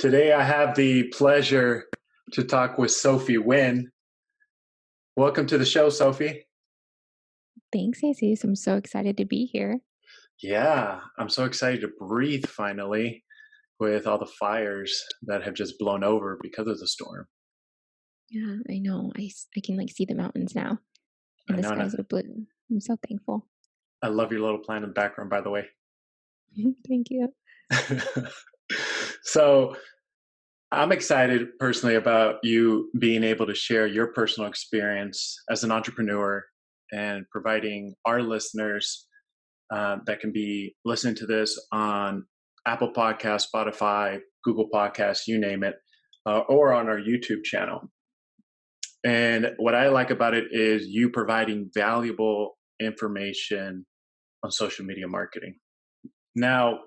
Today I have the pleasure to talk with Sophie Nguyen. Welcome to the show, Sophie. Thanks, Jesus. I'm so excited to be here. Yeah, I'm so excited to breathe finally with all the fires that have just blown over because of the storm. Yeah, I know. I can like see the mountains now I and the know, and skies are blue. I'm so thankful. I love your little plant in the background, by the way. Thank you. So I'm excited personally about you being able to share your personal experience as an entrepreneur and providing our listeners that can be listening to this on Apple Podcasts, Spotify, Google Podcasts, you name it, or on our YouTube channel. And what I like about it is you providing valuable information on social media marketing. Now,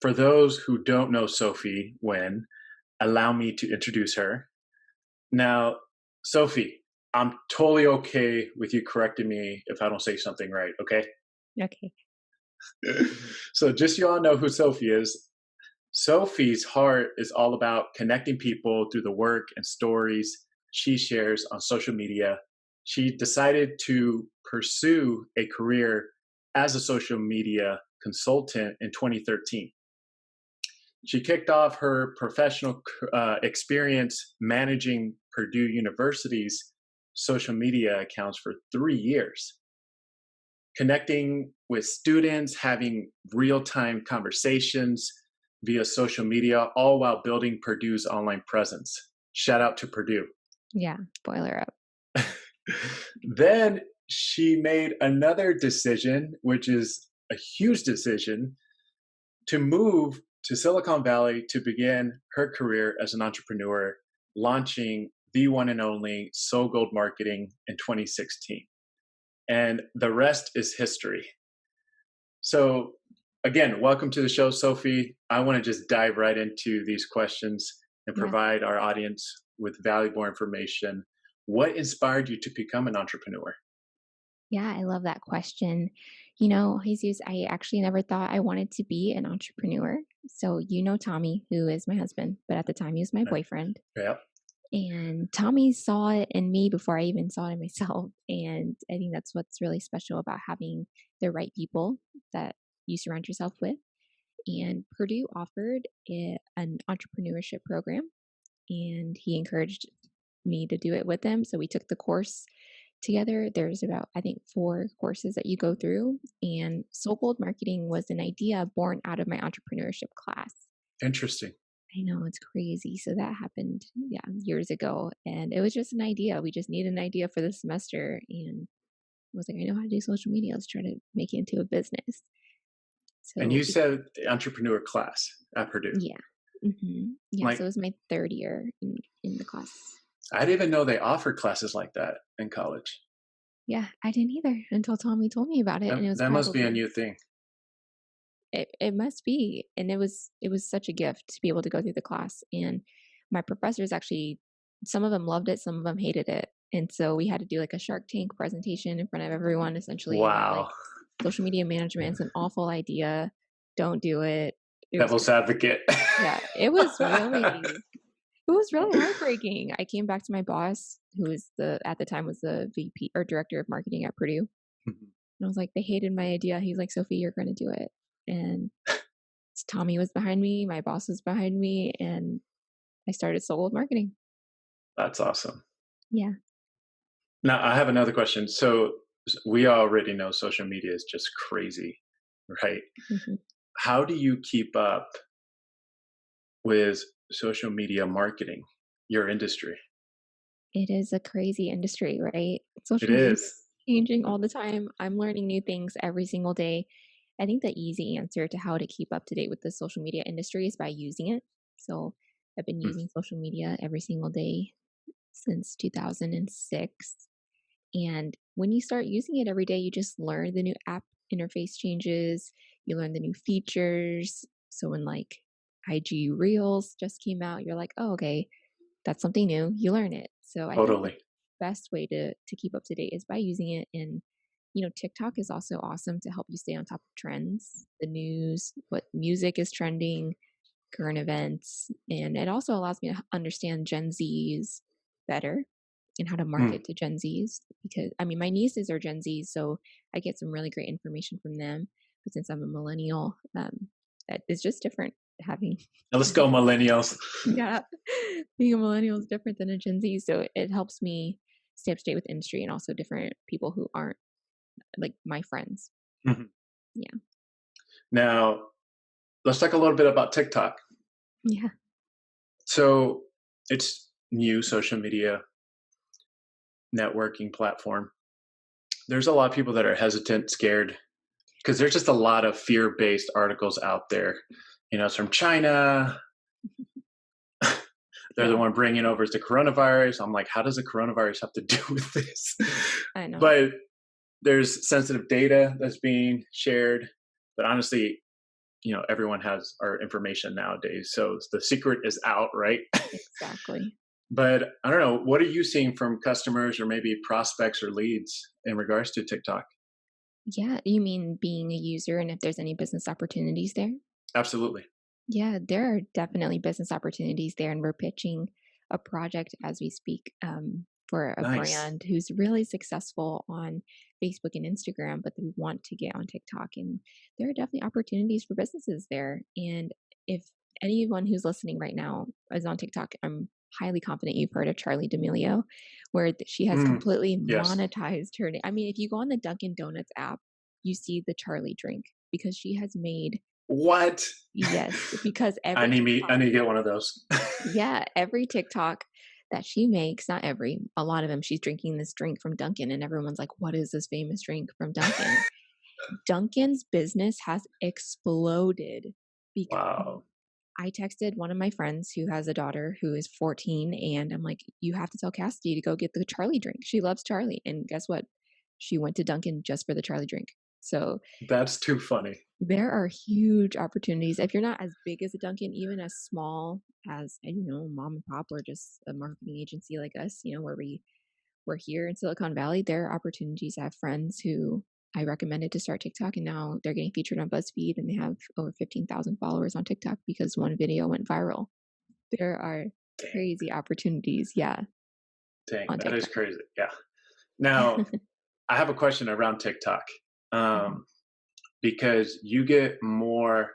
for those who don't know Sophie Nguyen, allow me to introduce her. Now, Sophie, I'm totally okay with you correcting me if I don't say something right, okay? Okay. So just so you all know who Sophie is, Sophie's heart is all about connecting people through the work and stories she shares on social media. She decided to pursue a career as a social media consultant in 2013. She kicked off her professional experience managing Purdue University's social media accounts for 3 years, connecting with students, having real-time conversations via social media, all while building Purdue's online presence. Shout out to Purdue. Yeah, boiler up. Then she made another decision, which is a huge decision, to move to Silicon Valley to begin her career as an entrepreneur, launching the one and only So Gold Marketing in 2016. And the rest is history. So, again, welcome to the show, Sophie. I want to just dive right into these questions and Yeah. provide our audience with valuable information. What inspired you to become an entrepreneur? Yeah, I love that question. Jesus, I actually never thought I wanted to be an entrepreneur. So, Tommy, who is my husband, but at the time he was my boyfriend. Yeah. And Tommy saw it in me before I even saw it in myself. And I think that's what's really special about having the right people that you surround yourself with. And Purdue offered an entrepreneurship program, and he encouraged me to do it with him. So we took the course together. There's about, I think, 4 courses that you go through. And Soul Gold Marketing was an idea born out of my entrepreneurship class. Interesting. I know, it's crazy. So that happened, years ago. And it was just an idea. We just needed an idea for the semester. And I was like, I know how to do social media. Let's try to make it into a business. And So you said the entrepreneur class at Purdue. yeah. Yeah. Like, So it was my 3rd year in the class. I didn't even know they offered classes like that in college. Yeah, I didn't either until Tommy told me about it, and it was That must be a probably new thing. it must be, and it was such a gift to be able to go through the class. And my professors actually, some of them loved it, some of them hated it, and so we had to do like a Shark Tank presentation in front of everyone, essentially about like Wow. social media management is an awful idea. Don't do it. It was Devil's advocate. yeah, it was really heartbreaking. I came back to my boss, who was at the time was the VP or director of marketing at Purdue. And I was like, they hated my idea. He's like, Sophie, you're going to do it. And Tommy was behind me. My boss was behind me. And I started Soul Gold Marketing. That's awesome. Yeah. Now, I have another question. So, we already know social media is just crazy, right? Mhm. How do you keep up with social media marketing, your industry? It is a crazy industry, right? It Social media is is. changing all the time. I'm learning new things every single day. I think the easy answer to how to keep up to date with the social media industry is by using it. So I've been Mm. using social media every single day since 2006. And when you start using it every day, you just learn the new app interface changes, you learn the new features. So when like IG Reels just came out, you're like, oh, okay, that's something new. You learn it. So I think the Totally. best way to keep up to date is by using it. And TikTok is also awesome to help you stay on top of trends, the news, what music is trending. current events, and it also allows me to understand Gen Zs better and how to Mm. market to Gen Zs because I mean my nieces are Gen Z, so I get some really great information from them. But since I'm a millennial, it's just different having Now let's go, millennials. yeah, being a millennial is different than a Gen Z, so it helps me stay up to date with industry and also different people who aren't like my friends. Mhm. Yeah, Now, let's talk a little bit about TikTok. yeah, So, it's new social media networking platform. There's a lot of people that are hesitant, scared, because there's just a lot of fear-based articles out there. It's from China. They're the yeah. one bringing over the coronavirus. I'm like, how does the coronavirus have to do with this? I know. But there's sensitive data that's being shared. But honestly, everyone has our information nowadays. So the secret is out, right? Exactly. But I don't know. What are you seeing from customers or maybe prospects or leads in regards to TikTok? Yeah, you mean being a user and if there's any business opportunities there? Absolutely. Yeah, there are definitely business opportunities there, and we're pitching a project as we speak for a Nice. brand who's really successful on Facebook and Instagram, but they want to get on TikTok. And there are definitely opportunities for businesses there. And if anyone who's listening right now is on TikTok, I'm highly confident you've heard of Charlie D'Amelio, where she has Mm, completely yes. monetized her. I mean, if you go on the Dunkin' Donuts app, you see the Charlie drink because she has made What? yes, because I every need me. I TikTok need to get one of those. yeah, every TikTok that she makes, not every, a lot of them, she's drinking this drink from Dunkin', and everyone's like, "What is this famous drink from Dunkin'?" Dunkin's business has exploded because Wow. I texted one of my friends who has a daughter who is 14, and I'm like, "You have to tell Cassidy to go get the Charlie drink. She loves Charlie." And guess what? She went to Dunkin' just for the Charlie drink. So That's too funny. there are huge opportunities. If you're not as big as a Dunkin', even as small as, mom and pop or just a marketing agency like us, where we're here in Silicon Valley, there are opportunities. I have friends who I recommended to start TikTok and now they're getting featured on BuzzFeed and they have over 15,000 followers on TikTok because one video went viral. There are Dang. crazy opportunities, yeah, Dang. on That is TikTok. crazy. Yeah. Now, I have a question around TikTok. Mhm. Um, because you get more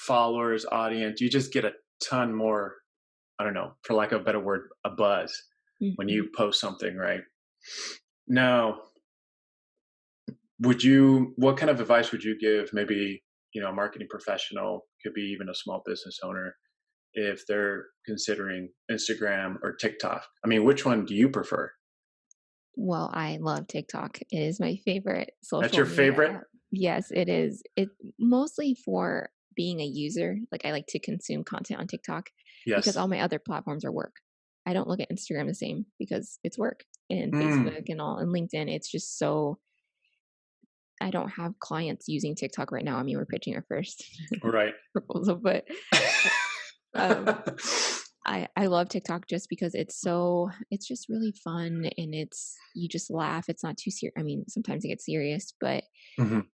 followers, audience, you just get a ton more, I don't know, for lack of a better word, a buzz when Mhm. you post something, right? Now, what kind of advice would you give maybe, a marketing professional, could be even a small business owner, if they're considering Instagram or TikTok? I mean, which one do you prefer? Well, I love TikTok. It is my favorite That's social your media favorite? app. Yes, it is. It mostly for being a user. Like I like to consume content on TikTok because Yes. all my other platforms are work. I don't look at Instagram the same because it's work and Mm, Facebook and all and LinkedIn. It's just so I don't have clients using TikTok right now. I mean, we're pitching our first right. proposal, but um I love TikTok just because it's just really fun and you just laugh. It's not too serious. I mean, sometimes it gets serious, but Mhm.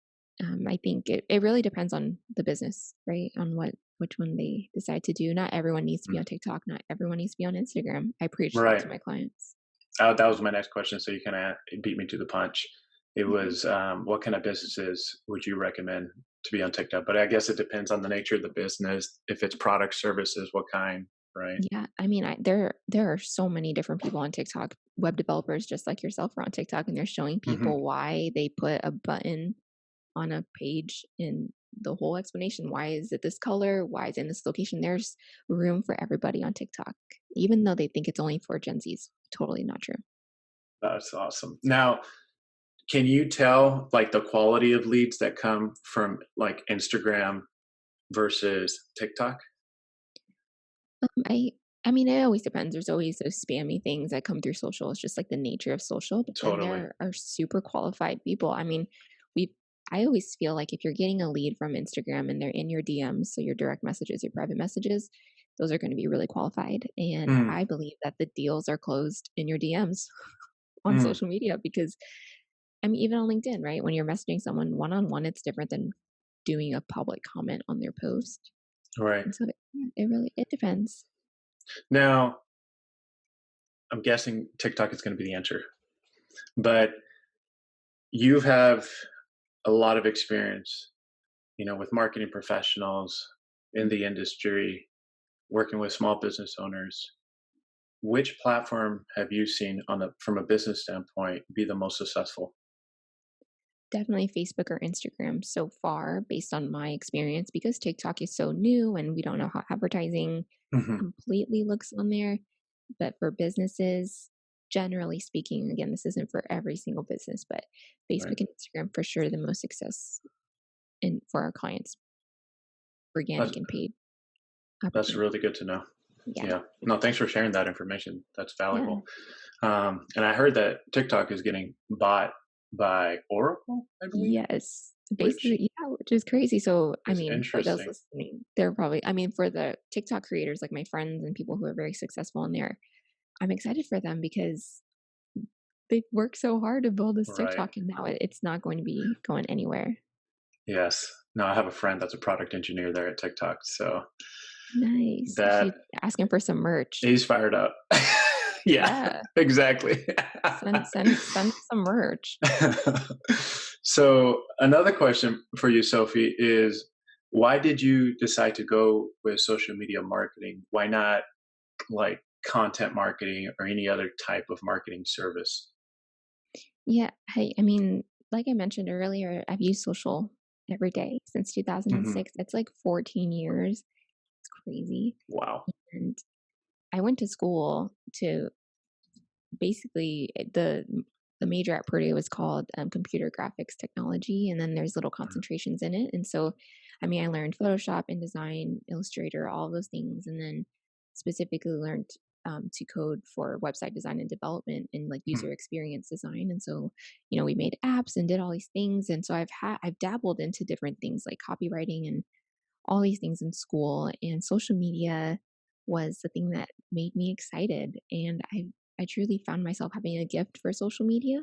I think it really depends on the business, right? On which one they decide to do. Not everyone needs to be Mm. on TikTok. Not everyone needs to be on Instagram. I preach that Right. to my clients. That was my next question. So you kind of beat me to the punch. It Mhm. was, what kind of businesses would you recommend to be on TikTok? But I guess it depends on the nature of the business. If it's product services, what kind, right? Yeah, I mean, there are so many different people on TikTok. Web developers just like yourself are on TikTok, and they're showing Hmm. people why they put a button on a page and the whole explanation. Why is it this color? Why is it in this location? There's room for everybody on TikTok, even though they think it's only for Gen Zs. Totally not true. That's awesome. Now, can you tell like the quality of leads that come from like Instagram versus TikTok? I mean, it always depends. There's always those spammy things that come through social. It's just like the nature of social. But then Totally. there are super qualified people. I mean, we I always feel like if you're getting a lead from Instagram and they're in your DMs, so your direct messages, your private messages, those are going to be really qualified. And Mm, I believe that the deals are closed in your DMs on mm, social media because I mean, even on LinkedIn, right? When you're messaging someone one on one, it's different than doing a public comment on their post. Right. And so yeah, it depends. Now, I'm guessing TikTok is going to be the answer, but you have a lot of experience, with marketing professionals in the industry, working with small business owners. Which platform have you seen from a business standpoint be the most successful? Definitely Facebook or Instagram so far, based on my experience, because TikTok is so new and we don't know how advertising Hmm. completely looks on there. But for businesses, generally speaking, again, this isn't for every single business, but Right. Facebook and Instagram for sure the most success in for our clients, That's organic and paid that's opportunity. really good to know. Yeah. Yeah. No, thanks for sharing that information. That's Yeah. valuable. And I heard that TikTok is getting bought by Oracle, I believe, Yes. which Basically, yeah, which is crazy. So, I is mean, for those interesting. listening, they're probably, I mean, for the TikTok creators, like my friends and people who are very successful in there, I'm excited for them because they worked so hard to build this Right. TikTok and now it's not going to be going anywhere. Yes. No, I have a friend that's a product engineer there at TikTok. So Nice. You that should ask him for some merch. he's fired up. Yeah, Yeah. exactly. Send some merch. So another question for you, Sophie, is why did you decide to go with social media marketing? Why not like content marketing or any other type of marketing service? Yeah. Hey, I mean, like I mentioned earlier, I've used social every day since Hmm. 2006. That's like 14 years. It's crazy. Wow. And I went to school to basically the major at Purdue was called computer graphics technology, and then there's little concentrations in it. And so, I mean, I learned Photoshop, InDesign, Illustrator, all those things, and then specifically learned to code for website design and development and like Hmm. user experience design. And so, we made apps and did all these things. And so I've dabbled into different things like copywriting and all these things in school, and social media was the thing that made me excited. And I truly found myself having a gift for social media.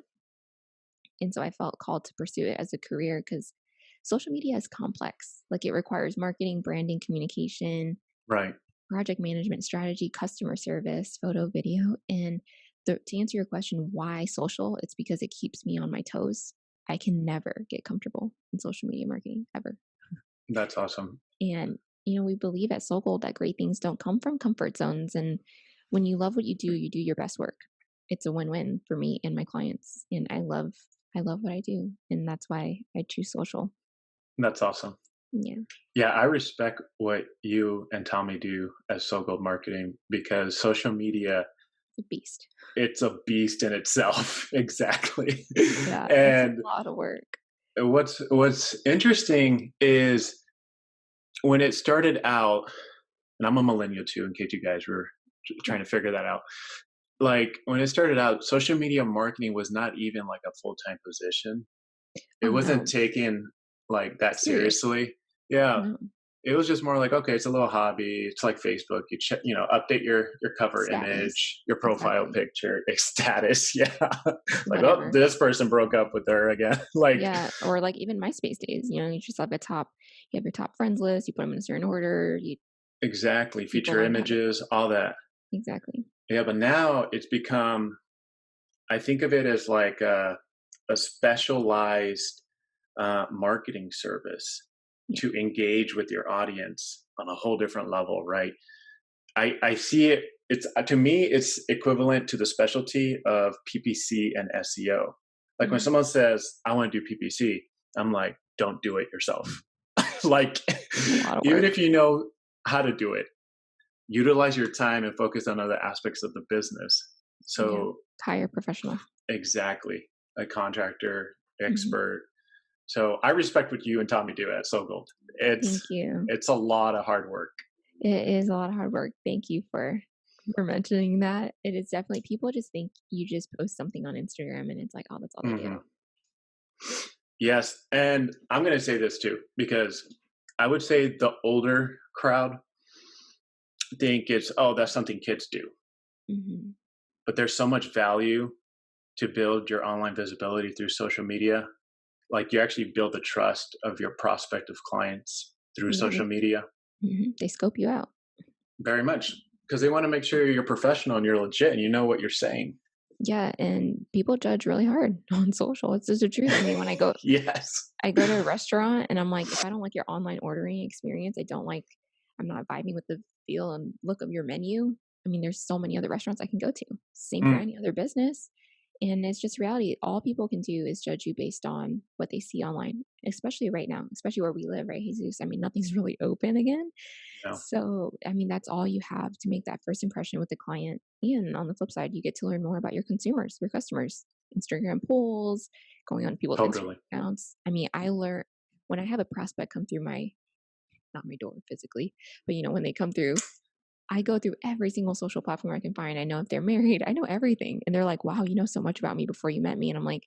And so I felt called to pursue it as a career because social media is complex. Like it requires marketing, branding, communication, Right. project management strategy, customer service, photo, video. And to answer your question, why social? It's because it keeps me on my toes. I can never get comfortable in social media marketing ever. That's awesome. And, we believe at Soul Gold that great things don't come from comfort zones. And when you love what you do your best work. It's a win-win for me and my clients. And I love what I do. And that's why I choose social. That's awesome. Yeah. Yeah, I respect what you and Tommy do as So Gold Marketing because social media, It's a beast. it's a beast in itself. Exactly. Yeah. It's a And lot of work. what's interesting is when it started out, and I'm a millennial too, in case you guys were trying Yeah. to figure that out. Like when it started out, social media marketing was not even like a full time position. It Oh wasn't no. taken like that Serious. seriously. Yeah, No. it was just more like, okay, it's a little hobby. It's like Facebook. You check, update your cover Status. image, your profile Exactly. picture, status. Yeah, like, oh, Whatever. this person broke up with her again. Like, Yeah. Or like even MySpace days, you just have you have your top friends list, you put them in a certain order, exactly, people feature learn how to images, all that. exactly. Yeah, but now it's become. I think of it as like a specialized marketing service Yeah. to engage with your audience on a whole different level, right? I see it. It's to me, it's equivalent to the specialty of PPC and SEO. Like when Mhm. someone says, "I want to do PPC," I'm like, "Don't do it yourself." Like, A lot of even work. if you know how to do it, utilize your time and focus on other aspects of the business. Yeah. So, Hire professional. exactly, a contractor, Mhm. expert. So, I respect what you and Tommy do at SoGold. It's Thank you. it's a lot of hard work. It is a lot of hard work. Thank you for mentioning that. It is definitely people just think you just post something on Instagram and it's like, oh, that's all they do. Mhm. Yes, and I'm going to say this too because I would say the older crowd think it's that's something kids do. Mhm. But there's so much value to build your online visibility through social media Like you actually build the trust of your prospective clients through Yeah, social media. they scope you out. Very much, because they want to make sure you're professional and you're legit and you know what you're saying. Yeah, and people judge really hard on social. It's just the truth. I mean, when Yes. I go to a restaurant and I'm like, if I don't like your online ordering experience, I'm not vibing with the feel and look of your menu. I mean, there's so many other restaurants I can go to. Same for Mm, any other business. And it's just reality. All people can do is judge you based on what they see online, especially right now, especially where we live, right, Jesus? I mean, nothing's really open again. no, So, I mean, that's all you have to make that first impression with the client. And on the flip side, you get to learn more about your consumers, your customers, Instagram polls, going on people's Instagram totally. accounts. I mean, I learn when I have a prospect come through not my door physically, but when they come through, I go through every single social platform I can find. I know if they're married, I know everything. And they're like, wow, you know so much about me before you met me. And I'm like,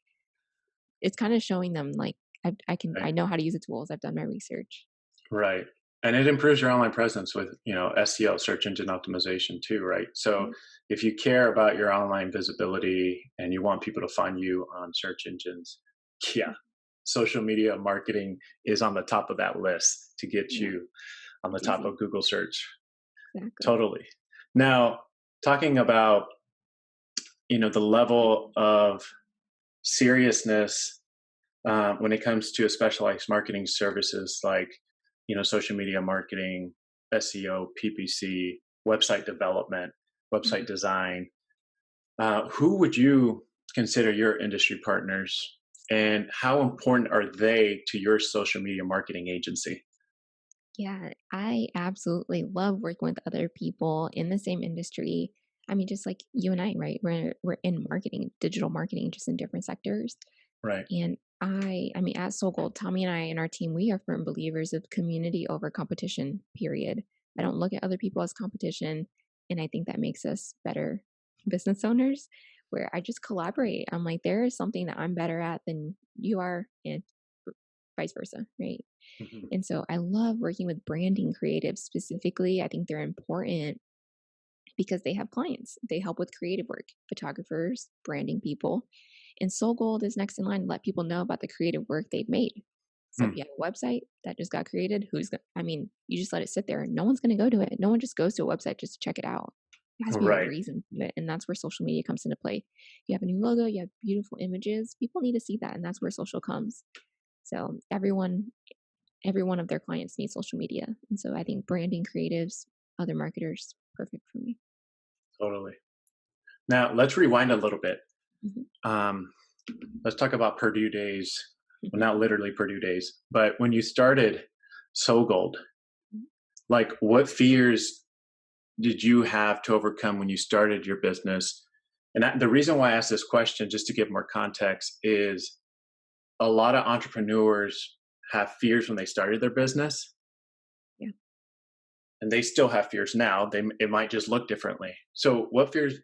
it's kind of showing them like, I Right. know how to use the tools. I've done my research. Right. And it improves your online presence with, SEO, search engine optimization too, right? So Yeah. if you care about your online visibility and you want people to find you on search engines, yeah, social media marketing is on the top of that list to get Yeah. you on the top Easy. of Google search. Exactly. Totally. Now, talking about, the level of seriousness when it comes to a specialized marketing services like social media marketing, SEO, PPC, website development, website Mhm. design. Who would you consider your industry partners, and how important are they to your social media marketing agency? Yeah, I absolutely love working with other people in the same industry. I mean, just like you and I, right? We're in marketing, digital marketing, just in different sectors. Right. And I mean, at Soul Gold, Tommy and I and our team, we are firm believers of community over competition, period. I don't look at other people as competition. And I think that makes us better business owners where I just collaborate. I'm like, there is something that I'm better at than you are, and vice versa, right? Mhm. And so I love working with branding creatives specifically. I think they're important because they have clients. They help with creative work, photographers, branding people. And Soul Gold is next in line to let people know about the creative work they've made. So if Mm. you have a website that just got created, I mean, you just let it sit there. No one's going to go to it. No one just goes to a website just to check it out. It has to be a Right. reason to it. And that's where social media comes into play. You have a new logo, you have beautiful images. People need to see that. And that's where social comes. So every one of their clients needs social media. And so I think branding creatives, other marketers, perfect for me. Totally. Now let's rewind a little bit. Mhm. Um, let's talk about Purdue days. Well, Mhm. not literally Purdue days, but when you started SoGold, Mhm. like what fears did you have to overcome when you started your business? And the reason why I ask this question, just to give more context, is a lot of entrepreneurs have fears when they started their business, Yeah. and they still have fears now. It might just look differently. So, what fears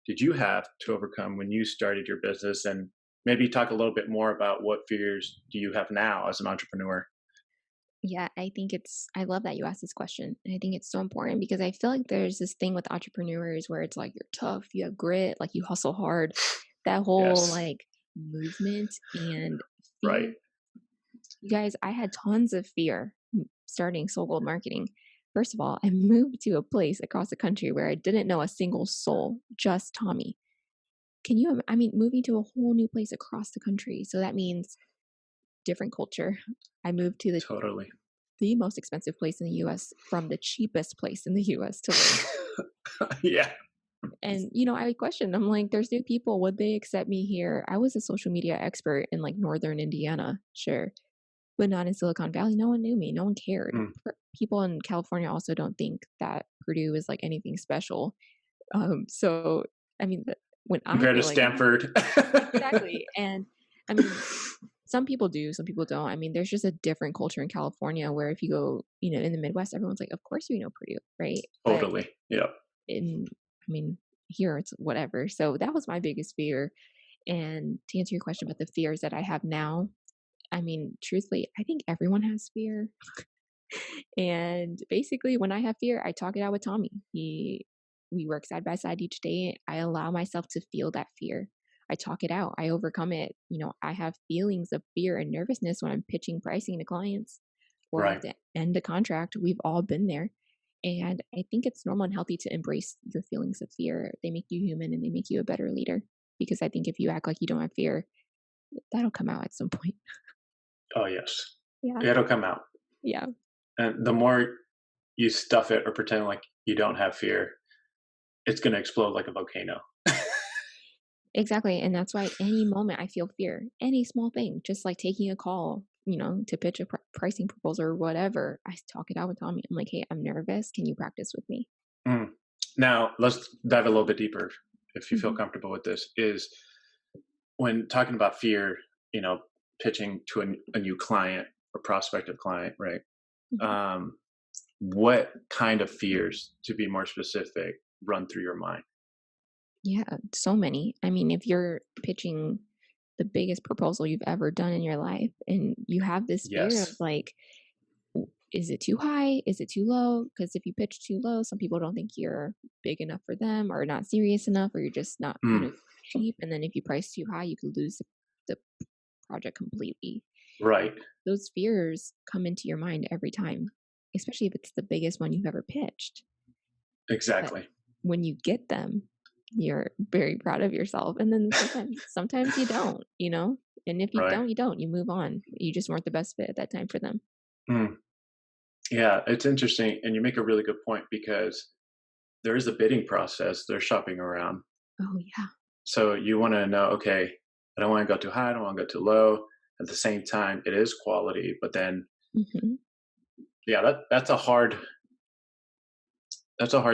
did you have to overcome when you started your business? And maybe talk a little bit more about what fears do you have now as an entrepreneur? Yeah, I love that you asked this question. And I think it's so important because I feel like there's this thing with entrepreneurs where it's like you're tough, you have grit, like you hustle hard, that whole Yes. like movement and Right. fear. You guys, I had tons of fear starting Soul Gold Marketing. First of all, I moved to a place across the country where I didn't know a single soul, just Tommy. I mean, moving to a whole new place across the country. So that means different culture. I moved to Totally. the most expensive place in the US from the cheapest place in the US to live. Yeah. And, I questioned, I'm like, there's new people. Would they accept me here? I was a social media expert in like Northern Indiana, sure, but not in Silicon Valley. No one knew me. No one cared. Mm. People in California also don't think that Purdue is like anything special. So, I mean, when I Compared to feel like Stanford. exactly. And I mean, some people do, some people don't. I mean, there's just a different culture in California where if you go, in the Midwest, everyone's like, of course you know Purdue, right? But Totally. Yep. I mean, here it's whatever. So that was my biggest fear. And to answer your question about the fears that I have now, I mean, truthfully, I think everyone has fear. And basically, when I have fear, I talk it out with Tommy. We work side by side each day. I allow myself to feel that fear. I talk it out. I overcome it. I have feelings of fear and nervousness when I'm pitching pricing to clients or I have Right. to end a contract. We've all been there. And I think it's normal and healthy to embrace your feelings of fear. They make you human and they make you a better leader. Because I think if you act like you don't have fear, that'll come out at some point. Oh, yes. Yeah. It'll come out. Yeah. And the more you stuff it or pretend like you don't have fear, it's going to explode like a volcano. Exactly. And that's why any moment I feel fear, any small thing, just like taking a call, to pitch a pricing proposal or whatever, I talk it out with Tommy. I'm like, hey, I'm nervous. Can you practice with me? Mm. Now, let's dive a little bit deeper if you feel Hmm. comfortable with this. Is when talking about fear, you know, pitching to a new client or prospective client, right? Hmm. Um, what kind of fears, to be more specific, run through your mind? Yeah. So many. I mean, if you're pitching the biggest proposal you've ever done in your life and you have this fear of Yes. like, is it too high? Is it too low? Because if you pitch too low, some people don't think you're big enough for them or not serious enough, or you're just not, Mm. cheap. And then if you price too high, you could lose the project completely. Right. Those fears come into your mind every time, especially if it's the biggest one you've ever pitched. But Exactly. when you get them, you're very proud of yourself. And then sometimes you don't. And if you Right. don't, you don't. You move on. You just weren't the best fit at that time for them. Mm. Yeah, it's interesting. And you make a really good point because there is a bidding process. They're shopping around. Oh yeah. So you want to know, okay, I don't want to go too high, I don't want to go too low. At the same time, it is quality, but then Hmm. yeah, that's a hard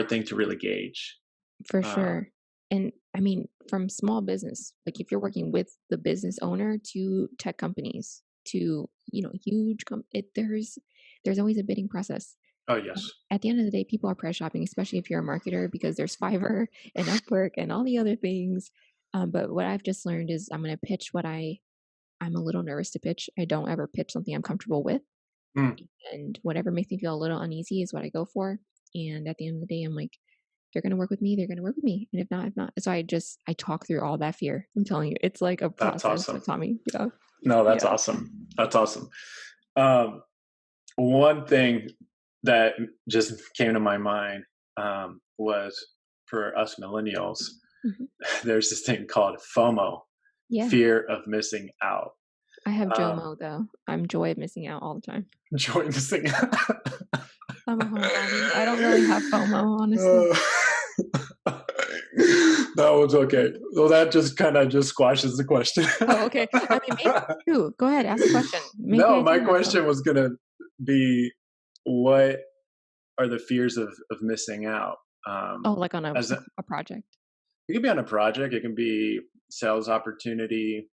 thing to really gauge. For Um, sure. And I mean, from small business, like if you're working with the business owner to tech companies to, huge there's always a bidding process. oh yes, At the end of the day, people are price shopping, especially if you're a marketer, because there's Fiverr and Upwork and all the other things. But what I've just learned is I'm going to pitch what I'm a little nervous to pitch. I don't ever pitch something I'm comfortable with, mm, and whatever makes me feel a little uneasy is what I go for. And at the end of the day, I'm like, they're gonna work with me. They're gonna work with me, and if not, if not. So I talk through all that fear. I'm telling you, it's like a that's process awesome. with Tommy. Yeah, No, that's yeah. awesome. That's awesome. Um, one thing that just came to my mind was for us millennials, Mhm. there's this thing called FOMO, Yeah, fear of missing out. I have Um, JOMO though. I'm joy of missing out all the time. joy missing out. I'm a homebody. I don't really have FOMO, honestly. Uh, that was okay. Well, that just kind of just squashes the question. Oh, okay. I mean, maybe you. Go ahead, ask a question. Maybe No, I my do have FOMO. question was gonna be, what are the fears of missing out? Oh, like on a As a, a project. it can be on a project, it can be sales opportunity,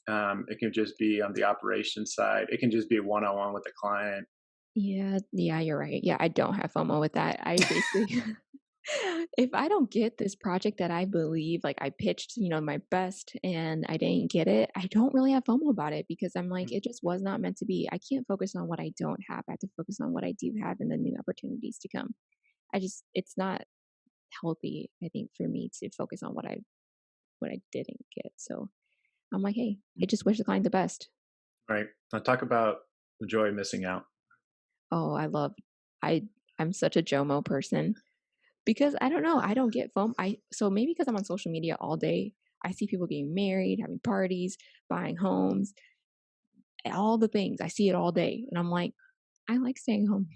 it can just be on the operations side, it can just be one on one with the client. Yeah, yeah, you're right. Yeah, I don't have FOMO with that. I basically if I don't get this project that I believe like I pitched, my best and I didn't get it, I don't really have FOMO about it because I'm like, it just was not meant to be. I can't focus on what I don't have. I have to focus on what I do have and the new opportunities to come. It's not healthy, I think, for me to focus on what I didn't get. So I'm like, hey, I just wish the client the best. Right. Now talk about the joy of missing out. Oh, I I'm such a JOMO person. Because I don't know, I don't get FOMO. So maybe because I'm on social media all day, I see people getting married, having parties, buying homes, all the things. I see it all day, and I'm like, I like staying home.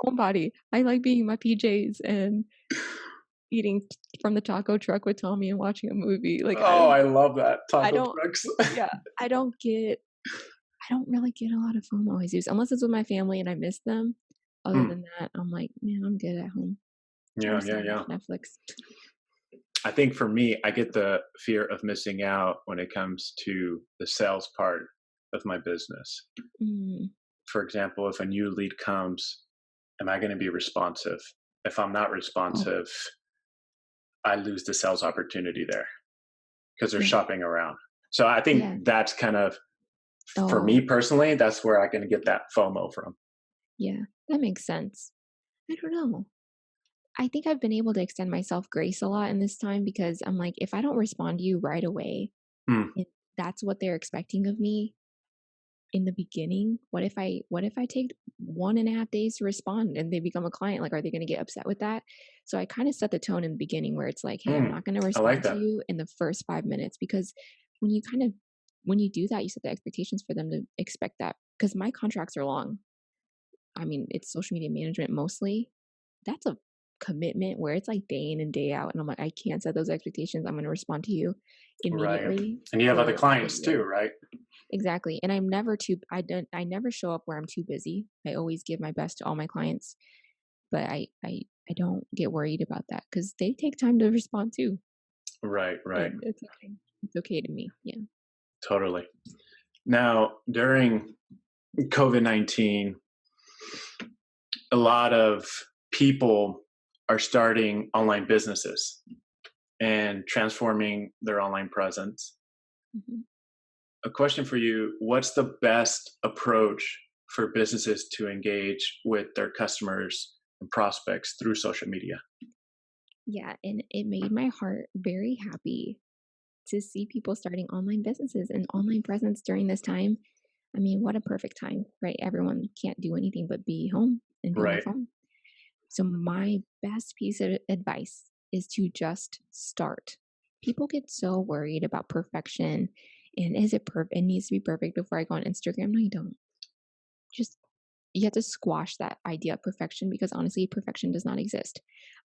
Homebody. I like being in my PJs and eating from the taco truck with Tommy and watching a movie. Like Oh, I love that I taco don't, trucks. yeah, I don't get, I don't really get a lot of FOMO, Jesus, unless it's with my family and I miss them. Other Mm, than that, I'm like, man, I'm good at home. I'm yeah, just yeah, gonna watch yeah. Netflix. I think for me, I get the fear of missing out when it comes to the sales part of my business. Mm, For example, if a new lead comes, am I going to be responsive? If I'm not oh, responsive, I lose the sales opportunity there because they're yeah, shopping around. So I think yeah. that's kind of, for me Oh, personally, that's where I can get that FOMO from. yeah, that makes sense. I don't know. I think I've been able to extend myself grace a lot in this time because I'm like, if I don't respond to you right away, Hmm. if that's what they're expecting of me in the beginning, what if I take 1.5 days to respond and they become a client? Like, are they going to get upset with that? So I kind of set the tone in the beginning where it's like, hey, I'm Hmm. not going to I like respond to that. you in the first 5 minutes because when you kind of when you do that, you set the expectations for them to expect that because my contracts are long. I mean, it's social media management mostly. That's a commitment where it's like day in and day out. And I'm like, I can't set those expectations. I'm going to respond to you Right. immediately And you have other for the clients too, year. right? Exactly. And I never show up where I'm too busy. I always give my best to all my clients, but I don't get worried about that because they take time to respond too. Right, right. And it's okay. It's okay to me. Yeah. Totally. Now, during COVID-19, a lot of people are starting online businesses and transforming their online presence. Mhm. A question for you: what's the best approach for businesses to engage with their customers and prospects through social media? Yeah. And it made my heart very happy to see people starting online businesses and online presence during this time. I mean, what a perfect time, right? Everyone can't do anything but be home and be on their Right. phone. So, my best piece of advice is to just start. People get so worried about perfection and is it perfect? It needs to be perfect before I go on Instagram. No, you don't. Just you have to squash that idea of perfection because honestly, perfection does not exist.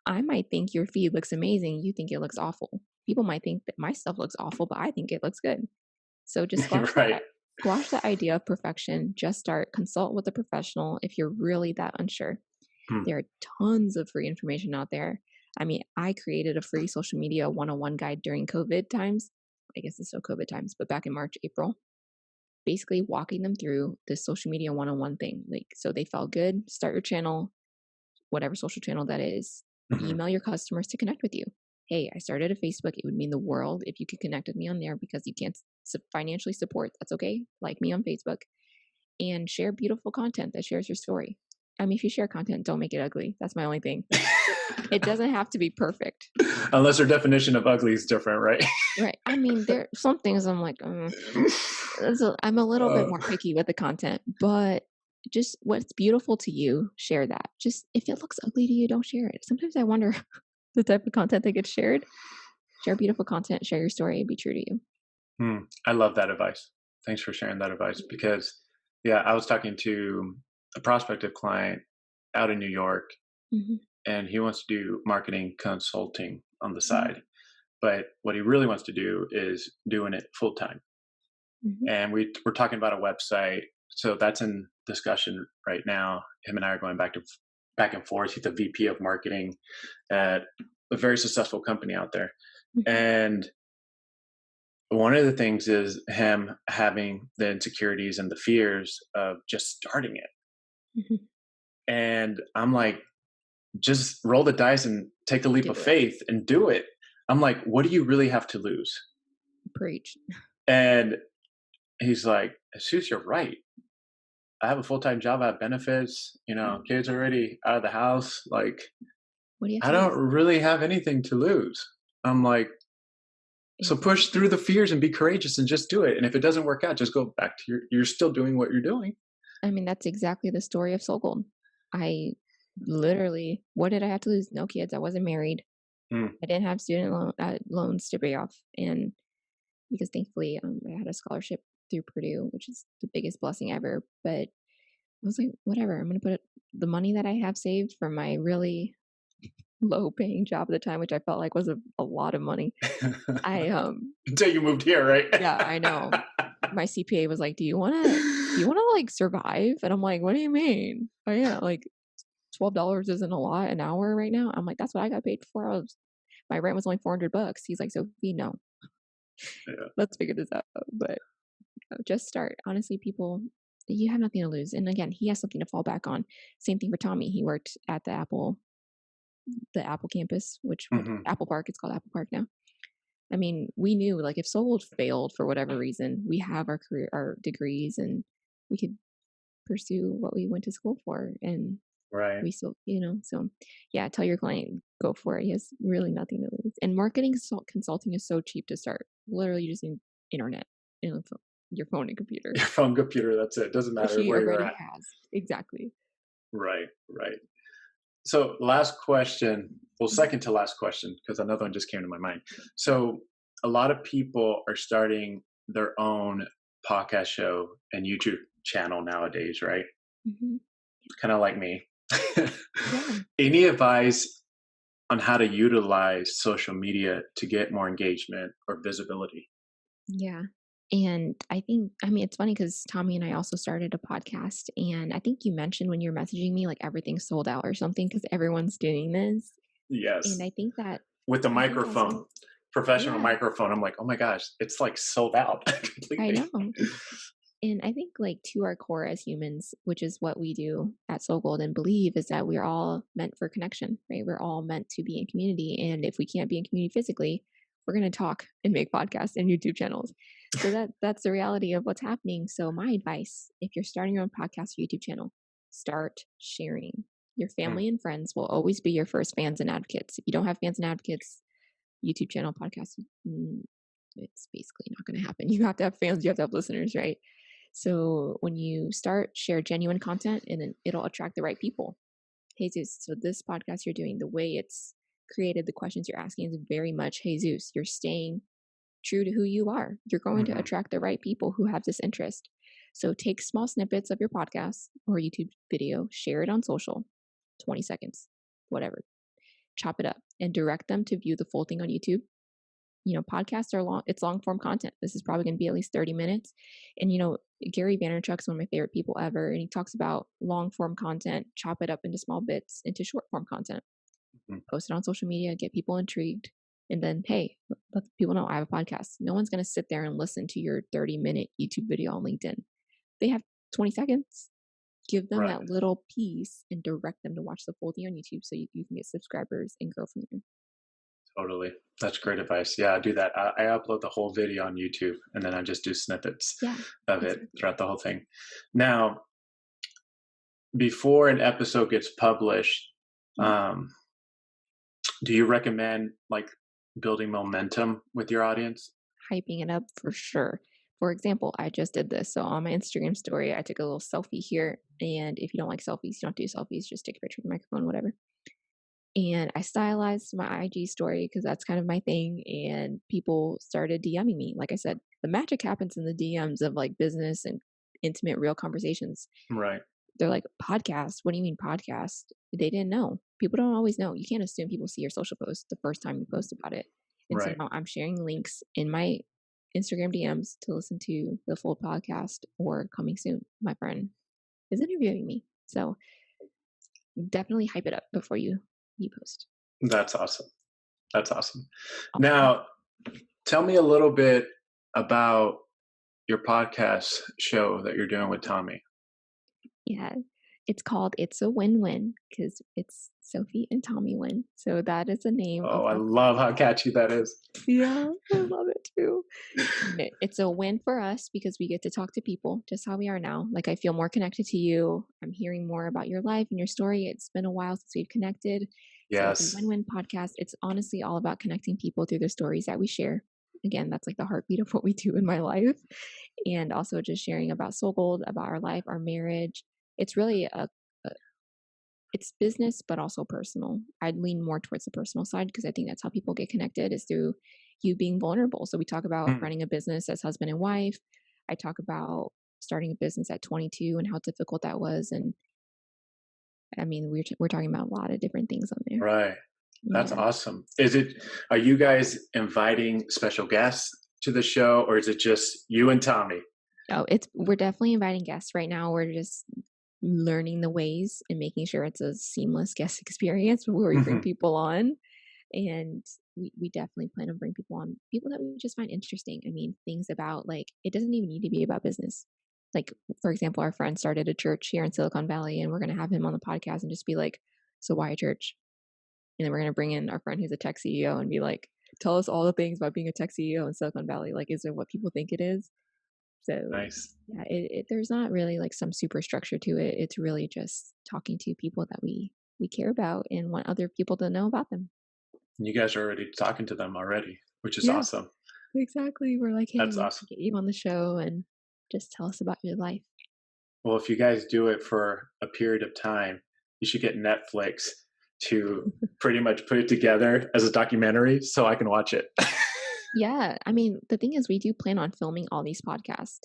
I might think your feed looks amazing. You think it looks awful. People might think that my stuff looks awful, but I think it looks good. So just Right. squash that idea of perfection. Just start, consult with a professional if you're really that unsure. Hmm. There are tons of free information out there. I mean, I created a free social media 101 guide during COVID times. I guess it's still COVID times, but back in March, April, basically walking them through the social media 101 thing. Like, so they felt good, start your channel, whatever social channel that is, Mhm. email your customers to connect with you. Hey, I started a Facebook. It would mean the world if you could connect with me on there because you can't financially support. That's okay. Like me on Facebook and share beautiful content that shares your story. I mean, if you share content, don't make it ugly. That's my only thing. It doesn't have to be perfect. Unless their definition of ugly is different, right? Right. I mean, there some things I'm like, I'm a little bit Uh, more picky with the content, but just what's beautiful to you, share that. Just if it looks ugly to you, don't share it. Sometimes I wonder the type of content that gets shared. Share beautiful content, share your story, and be true to you. I love that advice. Thanks for sharing that advice because, yeah, I was talking to a prospective client out in New York, Hmm. and he wants to do marketing consulting on the Hmm. side. But what he really wants to do is doing it full time. Hmm. And we're talking about a website, so that's in discussion right now. Him and I are going back and forth. He's the VP of marketing at a very successful company out there, Hmm. and one of the things is him having the insecurities and the fears of just starting it. Hmm. And I'm like, just roll the dice and take the leap Do of it. faith and do it. I'm like, what do you really have to lose? Preach. And he's like, Jesus, you're right. I have a full time job. I have benefits. Kids already out of the house. Like, What do you have I to don't lose? really have anything to lose. I'm like, so push through Exactly. the fears and be courageous and just do it. And if it doesn't work out, just go back to you're still doing what you're doing. I mean, that's exactly the story of Soul Gold. I literally, what did I have to lose? No kids. I wasn't married. Mm, I didn't have loans to pay off, and because thankfully I had a scholarship through Purdue, which is the biggest blessing ever. But I was like, whatever. I'm gonna put the money that I have saved from my really low paying job at the time, which I felt like was a lot of money. I until you moved here, right? Yeah, I know. My CPA was like, "Do you wanna, like, survive?" And I'm like, "What do you mean?" "Oh, yeah, like, $12 isn't a lot an hour right now." I'm like, "That's what I got paid for." My rent was only $400. He's like, "Sophie, no. Yeah. Let's figure this out." But, just start. Honestly, people you have nothing to lose, and again, he has something to fall back on. Same thing for Tommy. He worked at the Apple campus, which what Hmm. Apple Park, it's called Apple Park now. I mean, we knew like if Soul failed for whatever reason, we have our degrees, and we could pursue what we went to school for. And Right. We still, so yeah, tell your client, go for it. He has really nothing to lose. And marketing consulting is so cheap to start. Literally, you just need internet and your phone and computer, Your phone, computer, that's it. Doesn't which matter he where you're already at. has. Exactly. Right, right. So, last question, well, Mhm. second to last question, because another one just came to my mind. So, a lot of people are starting their own podcast show and YouTube channel nowadays, right? Mhm. Kind of like me. Yeah. Any advice on how to utilize social media to get more engagement or visibility? Yeah. And I mean, it's funny because Tommy and I also started a podcast. And I think you mentioned when you were messaging me, like everything's sold out or something because everyone's doing this. And Yes, with the I think also, microphone, professional yeah, microphone. I'm like, oh my gosh, it's like sold out I completely. know. And I think, like, to our core as humans, which is what we do at Soul Gold and believe, is that we're all meant for connection, right? We're all meant to be in community. And if we can't be in community physically, we're going to talk and make podcasts and YouTube channels. So that's the reality of what's happening. So my advice, if you're starting your own podcast or YouTube channel, start sharing. Your Mm, family and friends will always be your first fans and advocates. If you don't have fans and advocates, YouTube channel, podcast, it's basically not going to happen. You have to have fans, you have to have listeners, right? So when you start, share genuine content and then it'll attract the right people. Jesus, so this podcast you're doing, the way it's created, the questions you're asking is very much Jesus. You're staying true to who you are. You're going to mhm. attract the right people who have this interest. So take small snippets of your podcast or YouTube video, share it on social, 20 seconds, whatever, chop it up and direct them to view the full thing on YouTube. Podcasts are long, it's long form content. This is probably going to be at least 30 minutes. And, Gary Vaynerchuk's one of my favorite people ever. And he talks about long form content, chop it up into small bits, into short form content, Mm, post it on social media, get people intrigued. And then, hey, let people know I have a podcast. No one's going to sit there and listen to your 30-minute YouTube video on LinkedIn. They have 20 seconds. Give them right. that little piece and direct them to watch the full thing on YouTube so you can get subscribers and grow from there. Totally. That's great advice. Yeah, I do that. I upload the whole video on YouTube and then I just do snippets Yeah, of it exactly. throughout the whole thing. Now, before an episode gets published, Mhm. um, do you recommend like building momentum with your audience? Hyping it up for sure. For example, I just did this. So on my Instagram story, I took a little selfie here. And if you don't like selfies, you don't do selfies, just take a picture of the microphone, whatever. And I stylized my IG story because that's kind of my thing. And people started DMing me. Like I said, the magic happens in the DMs of like business and intimate, real conversations. Right, They're like, podcast? What do you mean podcast? They didn't know. People don't always know. You can't assume people see your social post the first time you post about it. And so right. now I'm sharing links in my Instagram DMs to listen to the full podcast or coming soon. My friend is interviewing me. So definitely hype it up before you post. That's awesome. That's awesome. Oh, yeah. Now, tell me a little bit about your podcast show that you're doing with Tommy. Yeah. It's called It's a Win-Win because it's Sophie and Tommy Win. So that is the name of Oh, I our love how catchy that is. Yeah, I love it too. It's a win for us because we get to talk to people just how we are now. Like, I feel more connected to you. I'm hearing more about your life and your story. It's been a while since we've connected. So it's a Yes. win-win podcast. It's honestly all about connecting people through the stories that we share. Again, that's like the heartbeat of what we do in my life. And also just sharing about Soul Gold, about our life, our marriage. It's really a it's business, but also personal. I'd lean more towards the personal side because I think that's how people get connected is through you being vulnerable. So we talk about Mm, running a business as husband and wife. I talk about starting a business at 22 and how difficult that was. And I mean, we're talking about a lot of different things on there. right. That's Yeah. awesome. Are you guys inviting special guests to the show or is it just you and Tommy? Oh, we're definitely inviting guests right now. We're just learning the ways and making sure it's a seamless guest experience before we bring Mhm. people on. And we definitely plan on bringing people on, people that we just find interesting. I mean, things about like, it doesn't even need to be about business. Like, for example, our friend started a church here in Silicon Valley, and we're going to have him on the podcast and just be like, so why a church? And then we're going to bring in our friend who's a tech CEO and be like, tell us all the things about being a tech CEO in Silicon Valley. Like, is it what people think it is? So Nice. yeah, there's not really like some super structure to it. It's really just talking to people that we care about and want other people to know about them. You guys are already talking to them already, which is Yeah, awesome. exactly. We're like, hey, That's we'd love to awesome. get you on the show and just tell us about your life. Well, if you guys do it for a period of time, you should get Netflix to pretty much put it together as a documentary so I can watch it. Yeah, I mean, the thing is, we do plan on filming all these podcasts.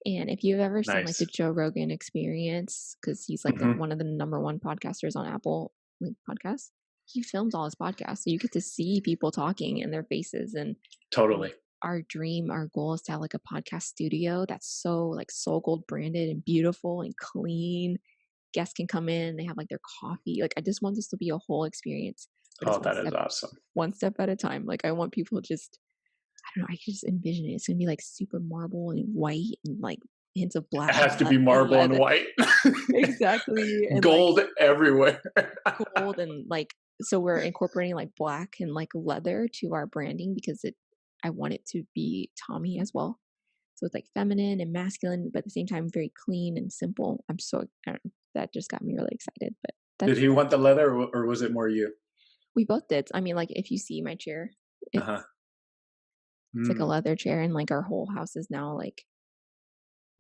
And if you've ever seen like the Nice. Joe Rogan Experience, because he's like Hmm. one of the number one podcasters on Apple like podcasts, he films all his podcasts, so you get to see people talking in their faces. And um, Totally. our dream, our goal is to have like a podcast studio that's so like Soul Gold branded and beautiful and clean. Guests can come in, they have like their coffee. Like I just want this to be a whole experience, but it's Oh, that is awesome. one step at a time. Like I want people just I don't know, I can just envision it. It's gonna be like super marble and white and like hints of It black has to be and marble and leather. white, Exactly. And like gold everywhere. gold and like so we're incorporating like black and like leather to our branding because it I want it to be Tommy as well. So it's like feminine and masculine, but at the same time very clean and simple. I don't know, that just got me really excited. But Did he want the leather or was it more you? we both did. I mean, like if you see my chair, Uh huh. it's like a Mm, leather chair, and like our whole house is now like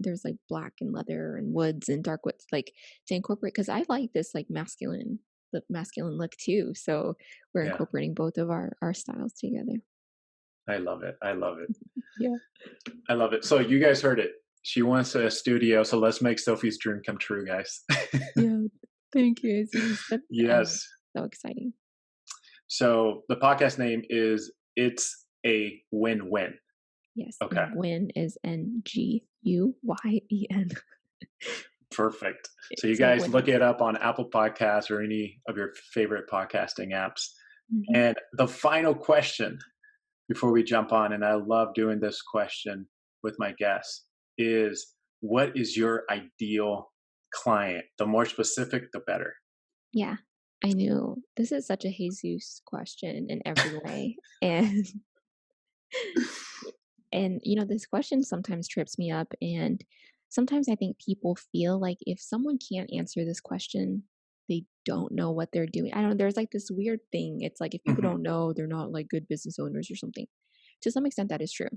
there's like black and leather and woods and dark woods, like to incorporate because I like this like the masculine look too. So we're yeah, incorporating both of our styles together. I love it. I love it. Yeah. I love it. So you guys heard it. She wants a studio, so let's make Sophie's dream come true, guys. Yeah. Thank you, Jesus. That's Yes. so exciting. So the podcast name is It's a Win-Win. Yes. Okay. And Nguyen is Nguyen. Perfect. So you So guys look Nguyen. it up on Apple Podcasts or any of your favorite podcasting apps. Hmm. And the final question before we jump on, and I love doing this question with my guests, is what is your ideal client? The more specific, the better. Yeah. I knew this is such a Jesus question in every way. And And, this question sometimes trips me up. And sometimes I think people feel like if someone can't answer this question, they don't know what they're doing. I don't know. There's like this weird thing. It's like if people Hmm. don't know, they're not like good business owners or something. To some extent, that is true.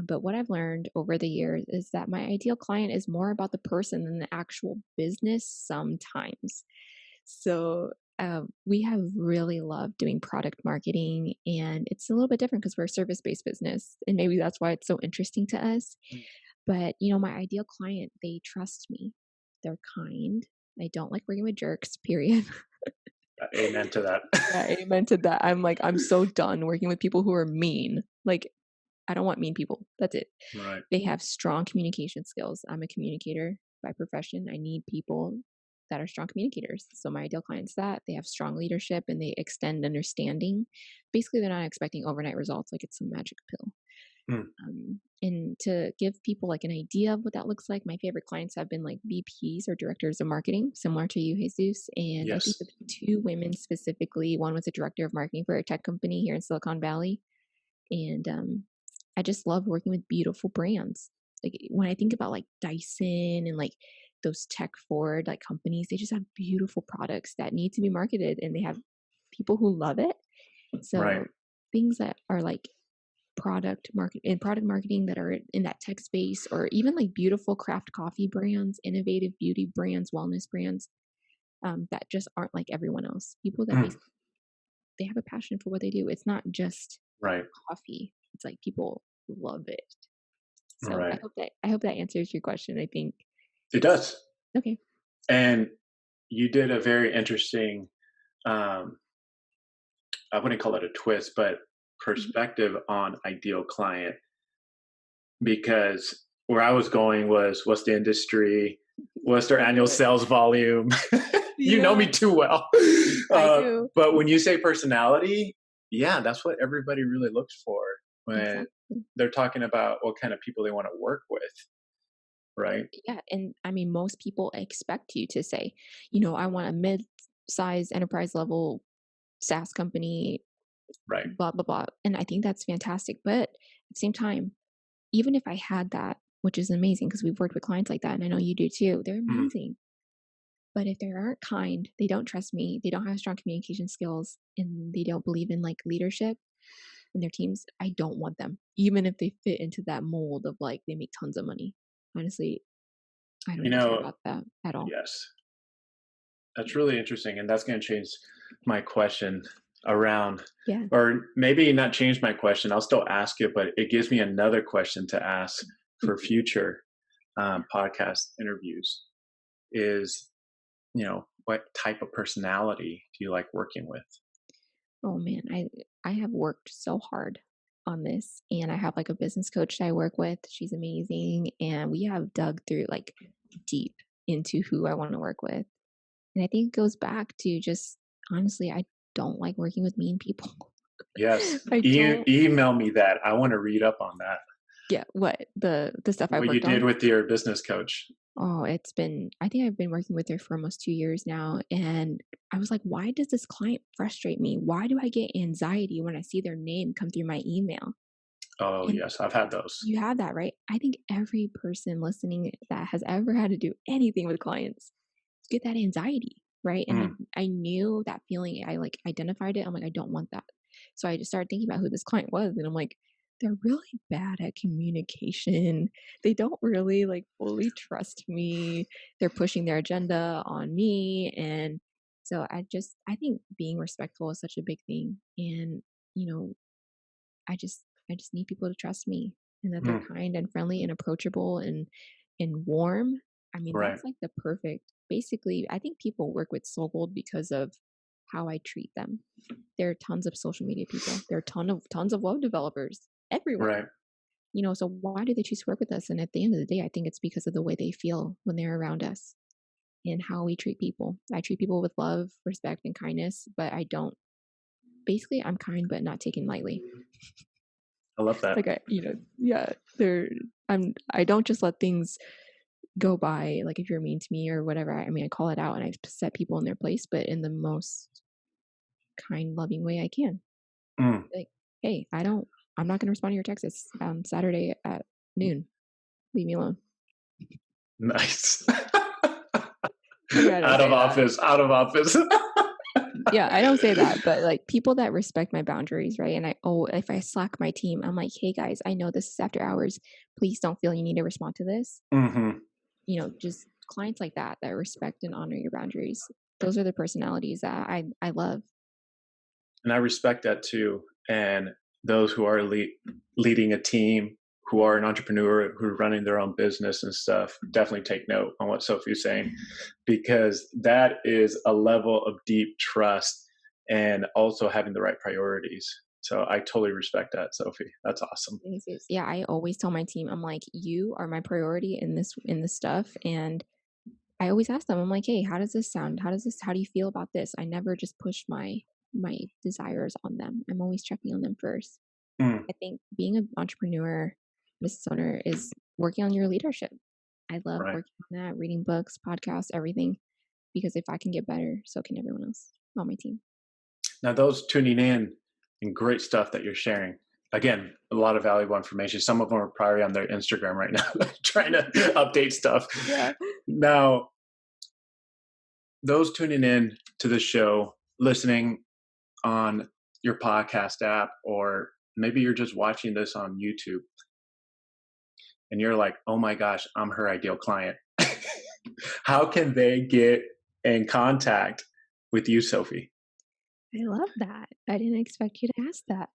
But what I've learned over the years is that my ideal client is more about the person than the actual business sometimes. So we have really loved doing product marketing, and it's a little bit different because we're a service based business. And maybe that's why it's so interesting to us. But, my ideal client, they trust me, they're kind. I don't like working with jerks, period. Amen to that. Yeah, amen to that. I'm like, I'm so done working with people who are mean. Like, I don't want mean people. That's it. Right. They have strong communication skills. I'm a communicator by profession. I need people that are strong communicators. So my ideal clients that they have strong leadership and they extend understanding. Basically, they're not expecting overnight results like it's some magic pill. Mm, And to give people like an idea of what that looks like, my favorite clients have been like VPs or directors of marketing, similar to you, Jesus. And I think yes. of two women specifically. One was a director of marketing for a tech company here in Silicon Valley, and I just love working with beautiful brands. Like when I think about like Dyson and like those tech forward like companies, they just have beautiful products that need to be marketed, and they have people who love it. Right. So things that are like product marketing that are in that tech space, or even like beautiful craft coffee brands, innovative beauty brands, wellness brands, that just aren't like everyone else. People that Mm, basically they have a passion for what they do. It's not just right. coffee. It's like people love it. So Right. I hope that answers your question. I think It it's does. okay. And you did a very interesting, um, I wouldn't call it a twist, but Mhm. perspective on ideal client, because where I was going was what's the industry, what's their annual Yeah. sales volume. You know me Yeah, too well. I do. But when you say personality, yeah, that's what everybody really looks for when Exactly. they're talking about what kind of people they want to work with, right? Yeah, and I mean, most people expect you to say, I want a mid-size enterprise level SaaS company, Right. blah blah blah. And I think that's fantastic. But at the same time, even if I had that, which is amazing because we've worked with clients like that. And I know you do too. They're Mm. amazing. But if they aren't kind, they don't trust me, they don't have strong communication skills, and they don't believe in like leadership in their teams, I don't want them. Even if they fit into that mold of like they make tons of money. Honestly, I don't You even care know, about that at all. yes, that's really interesting, and that's going to change my question around, Yeah. or maybe not change my question. I'll still ask it, but it gives me another question to ask for Mhm. future podcast interviews. Is, what type of personality do you like working with? Oh man, I have worked so hard on this, and I have like a business coach that I work with. She's amazing, and we have dug through like deep into who I want to work with. And I think it goes back to just honestly, I don't like working with mean people. Yes, I don't. email me that. I want to read up on that. Yeah, what the stuff I've What you worked did on. with your business coach. Oh, it's been, I think I've been working with her for almost 2 years now. And I was like, why does this client frustrate me? Why do I get anxiety when I see their name come through my email? Oh, And yes, I've had those. you have that, right? I think every person listening that has ever had to do anything with clients get that anxiety, right? And Mm, I knew that feeling. I like identified it. I'm like, I don't want that. So I just started thinking about who this client was, and I'm like, they're really bad at communication. They don't really like fully trust me. They're pushing their agenda on me, and so I think being respectful is such a big thing. And you know, I just need people to trust me and that they're mm, kind and friendly and approachable and warm. I mean, right, that's like the perfect basically, I think people work with Soul Gold because of how I treat them. There are tons of social media people. There are tons of web developers everywhere. right. So why do they choose to work with us? And at the end of the day, I think it's because of the way they feel when they're around us and how we treat people. I treat people with love, respect, and kindness, but I don't basically I'm kind but not taken lightly. I love that. Like yeah, I don't just let things go by. Like if you're mean to me or whatever, I mean I call it out and I set people in their place, but in the most kind, loving way I can. Mm, Like, hey, I'm not gonna respond to your texts. It's Saturday at noon. Leave me alone. nice. Maybe I don't Out of say that. office, out of office. Yeah, I don't say that, but like people that respect my boundaries, right? And if I slack my team, I'm like, hey guys, I know this is after hours. Please don't feel you need to respond to this. Hmm. Just clients like that respect and honor your boundaries. Those are the personalities that I love. And I respect that too. And those who are leading a team, who are an entrepreneur, who are running their own business and stuff, definitely take note on what Sophie's saying, because that is a level of deep trust and also having the right priorities. So I totally respect that, Sophie. That's awesome. Yes, yes. Yeah, I always tell my team, I'm like, you are my priority in this stuff. And I always ask them, I'm like, hey, how does this sound? How do you feel about this? I never just push my desires on them. I'm always checking on them first. Mm, I think being an entrepreneur, business owner is working on your leadership. I love right. working on that, reading books, podcasts, everything. Because if I can get better, so can everyone else on my team. Now, those tuning in and great stuff that you're sharing. Again, a lot of valuable information. Some of them are probably on their Instagram right now, trying to update stuff. Yeah. Now, those tuning in to the show, listening on your podcast app, or maybe you're just watching this on YouTube and you're like, oh my gosh, I'm her ideal client. How can they get in contact with you, Sophie? I love that. I didn't expect you to ask that.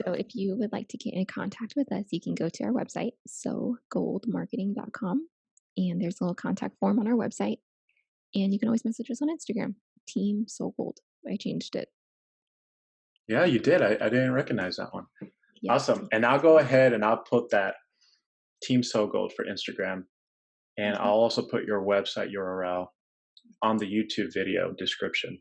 So, if you would like to get in contact with us, you can go to our website, sogoldmarketing.com, and there's a little contact form on our website. And you can always message us on Instagram, Team Soul Gold. I changed it. Yeah, you did. I didn't recognize that one. Yeah. Awesome. And I'll go ahead and I'll put that Team So Gold for Instagram. And I'll Awesome. also put your website URL on the YouTube video description.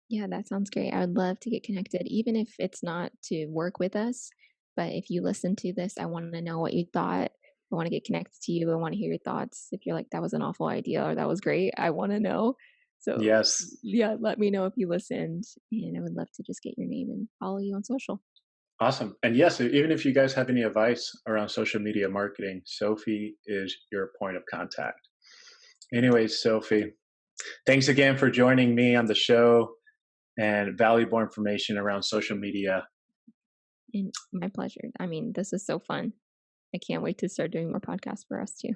Yeah, that sounds great. I would love to get connected, even if it's not to work with us. But if you listen to this, I want to know what you thought. I want to get connected to you. I want to hear your thoughts. If you're like, that was an awful idea or that was great, I want to know. So, Yes. yeah, let me know if you listened. And I would love to just get your name and follow you on social. Awesome. And yes, even if you guys have any advice around social media marketing, Sophie is your point of contact. Anyways, Sophie, thanks again for joining me on the show and valuable information around social media. And my pleasure. I mean, this is so fun. I can't wait to start doing more podcasts for us too.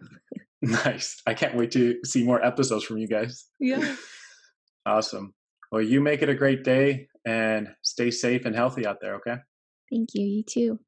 Nice. I can't wait to see more episodes from you guys. Yeah. Awesome. Well, you make it a great day and stay safe and healthy out there, okay? Thank you. You too.